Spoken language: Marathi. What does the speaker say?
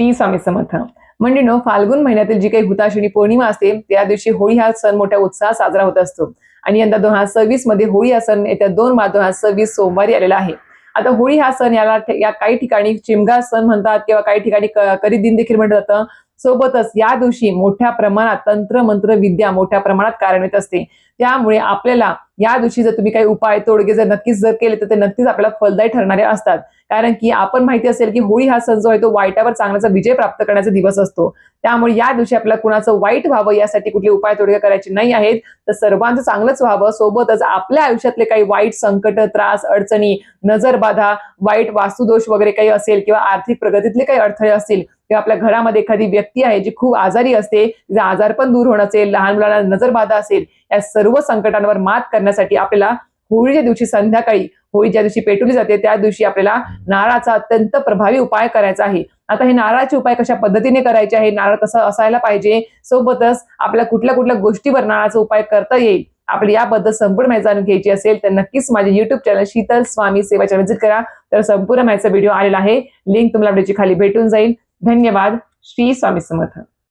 श्री स्वामी समर्थ. म्हणजे फाल्गुन महिन्यातील जी काही हुताशनी पौर्णिमा असते त्या दिवशी होळी हा सण मोठ्या उत्साहात साजरा होत असतो. आणि यंदा 2026 मध्ये होळी हा सण येत्या 2 मार्च 2026 सोमवारी आलेला आहे. आता होळी हा सण या काही ठिकाणी चिमगा सण म्हणतात किंवा काही ठिकाणी करी दिन देखील म्हटलं जातं. सोबतच या दिवशी मोठ्या प्रमाणात तंत्र मंत्र विद्या मोठ्या प्रमाणात कार्यान्वित असते. त्यामुळे आपल्याला या दिवशी जर तुम्ही काही उपाय तोडगे जर नक्कीच जर केले तर ते नक्कीच आपल्याला फलदायी ठरणारे असतात. कारण की आपण माहिती असेल की होळी हा सण जो आहे तो वाईटावर चांगल्याचा विजय प्राप्त करण्याचा दिवस असतो. त्यामुळे या दिवशी आपल्याला कुणाचं वाईट व्हावं यासाठी कुठले उपाय तोडगे करायचे नाही आहेत, तर सर्वांचं चांगलंच व्हावं. सोबतच आपल्या आयुष्यातले काही वाईट संकट, त्रास, अडचणी, नजरबाधा, वाईट वास्तुदोष वगैरे काही असेल किंवा आर्थिक प्रगतीतले काही अडथळे असतील किंवा आपल्या घरामध्ये एखादी व्यक्ती आहे जी खूप आजारी असते, तिचा आजार पण दूर होणं असेल, लहान मुलांना नजरबाधा असेल, या सर्व संकटांवर मात करण्यासाठी आपल्याला होळीच्या दिवशी संध्याकाळी होळी ज्या दिवशी पेटवली जाते त्या दिवशी आपल्याला नारळाचा अत्यंत प्रभावी उपाय करायचा आहे. आता हे नारळाचे उपाय कशा पद्धतीने करायचे आहे, नारळ कसं असायला पाहिजे, सोबतच आपल्या कुठल्या कुठल्या गोष्टीवर नारळाचा उपाय करता येईल, आपली याबद्दल संपूर्ण माहिती जाणून घ्यायची असेल तर नक्कीच माझे YouTube चॅनल शीतल स्वामी सेवा चॅनल व्हिजिट करा. तर संपूर्ण माहितीचा व्हिडिओ आलेला आहे, लिंक तुम्हाला व्हिडिओच्या खाली भेटून जाईल. धन्यवाद. श्री स्वामी समर्थ.